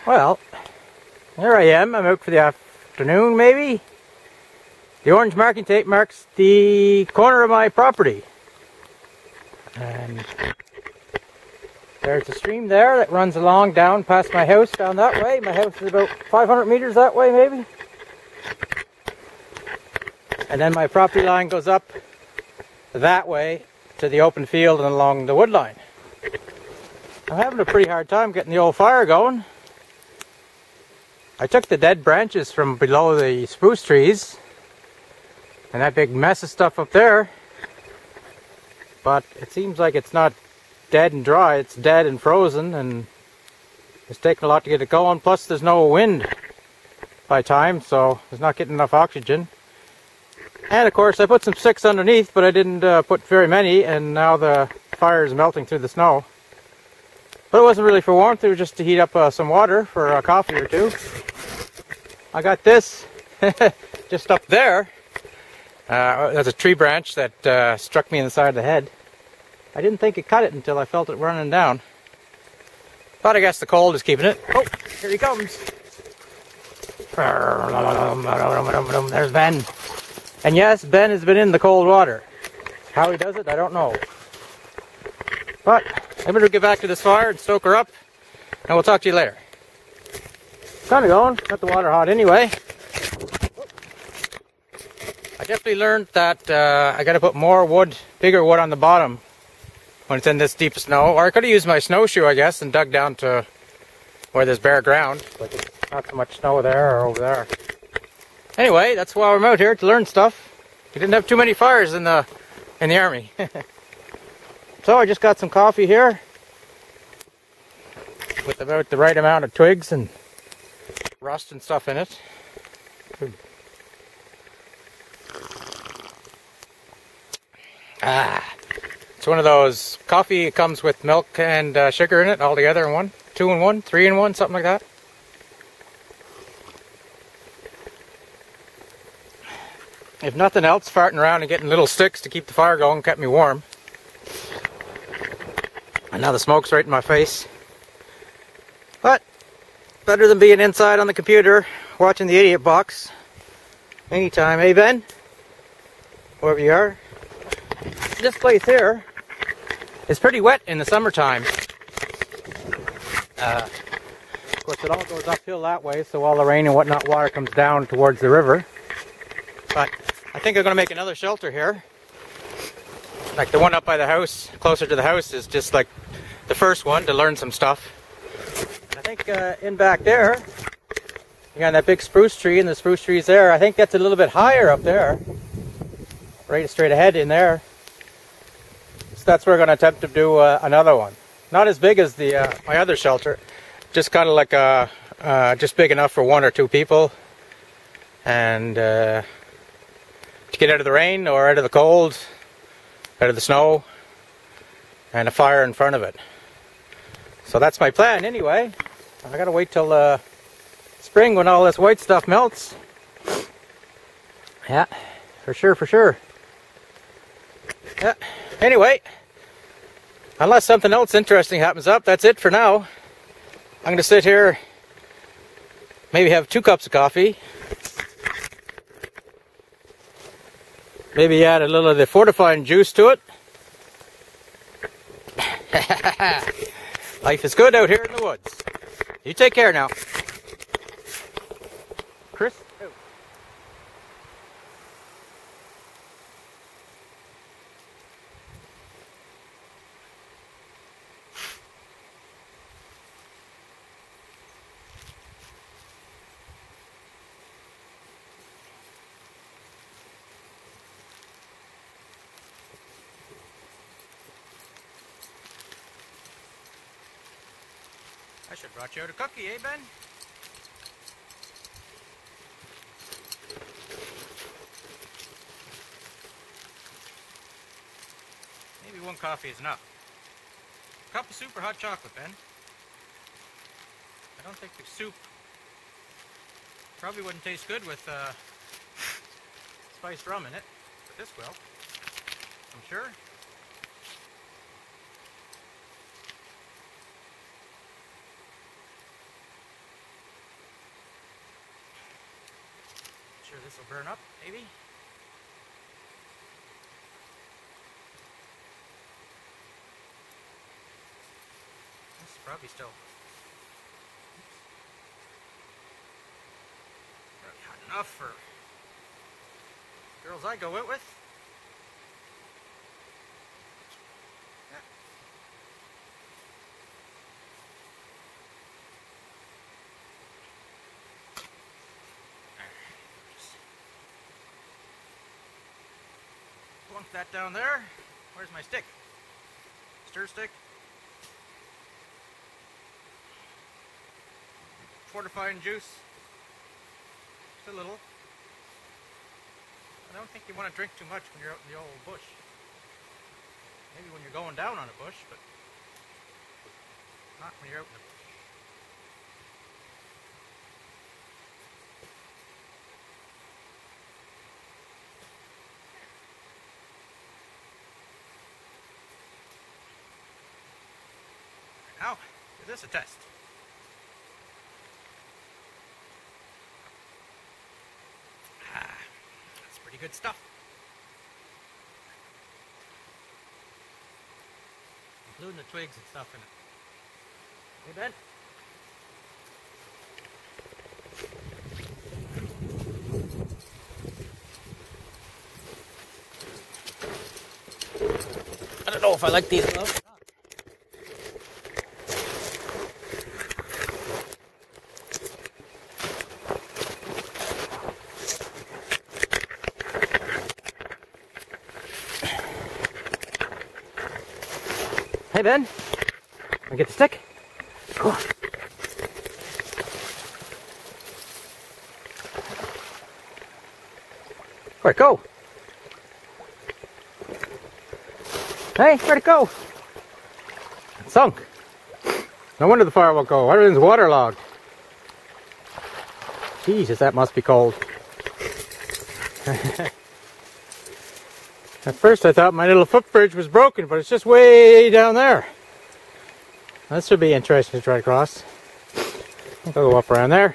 Well, here I am. I'm out for the afternoon, maybe. The orange marking tape marks the corner of my property. And there's a stream there that runs along down past my house, down that way. My house is about 500 meters that way, maybe. And then my property line goes up that way to the open field and along the wood line. I'm having a pretty hard time getting the old fire going. I took the dead branches from below the spruce trees and that big mess of stuff up there, but it seems like it's not dead and dry, it's dead and frozen, and it's taking a lot to get it going. Plus there's no wind by time, so it's not getting enough oxygen. And of course I put some sticks underneath, but I didn't put very many, and now the fire is melting through the snow. But it wasn't really for warmth, it was just to heat up some water for a coffee or two. I got this just up there. There's a tree branch that struck me in the side of the head. I didn't think it cut it until I felt it running down. But I guess the cold is keeping it. Oh, here he comes. There's Ben. And yes, Ben has been in the cold water. How he does it, I don't know. But I better get back to this fire and stoke her up, and we'll talk to you later. Kind of going. Got the water hot anyway. I definitely learned that I got to put more wood, bigger wood on the bottom when it's in this deep snow. Or I could have used my snowshoe, I guess, and dug down to where there's bare ground. But there's not so much snow there or over there. Anyway, that's why I'm out here, to learn stuff. We didn't have too many fires in the army. So I just got some coffee here with about the right amount of twigs and rust and stuff in it. It's one of those coffee. It comes with milk and sugar in it all together in one, 2 in 1, 3 in 1, something like that. If nothing else, farting around and getting little sticks to keep the fire going kept me warm. And now the smoke's right in my face. But better than being inside on the computer watching the Idiot Box anytime, eh Ben? Wherever you are. This place here is pretty wet in the summertime. Of course it all goes uphill that way, so all the rain and whatnot water comes down towards the river. But I think I'm going to make another shelter here. Like the one up by the house, closer to the house, is just like the first one to learn some stuff. And I think in back there, you got that big spruce tree, and the spruce tree's there. I think that's a little bit higher up there. Right straight ahead in there. So that's where we're going to attempt to do another one. Not as big as the my other shelter. Just kind of like just big enough for 1 or 2 people. And to get out of the rain or out of the cold, out of the snow, and a fire in front of it. So that's my plan anyway. I gotta wait till spring when all this white stuff melts. Yeah, for sure, for sure. Yeah. Anyway, unless something else interesting happens up, that's it for now. I'm gonna sit here, maybe have 2 cups of coffee. Maybe add a little of the fortifying juice to it. Life is good out here in the woods. You take care now. Chris? Oh. I should have brought you out a cookie, eh, Ben? Maybe 1 coffee is enough. Cup of soup or hot chocolate, Ben? I don't think the soup probably wouldn't taste good with spiced rum in it, but this will, I'm sure. This will burn up, maybe. This is probably still probably hot enough for girls I go out with. Plunk that down there. Where's my stick? Stir stick. Fortifying juice. Just a little. I don't think you want to drink too much when you're out in the old bush. Maybe when you're going down on a bush, but not when you're out in the bush. Now, give this a test. That's pretty good stuff. Including the twigs and stuff in it. Hey, Ben? I don't know if I like these gloves. Hey, Ben, wanna get the stick? Come on. Where'd it go? Hey, where'd it go? It sunk. No wonder the fire won't go. Everything's waterlogged. Jesus, that must be cold. At first I thought my little footbridge was broken, but it's just way down there. This should be interesting to try to cross. I think I'll go up around there.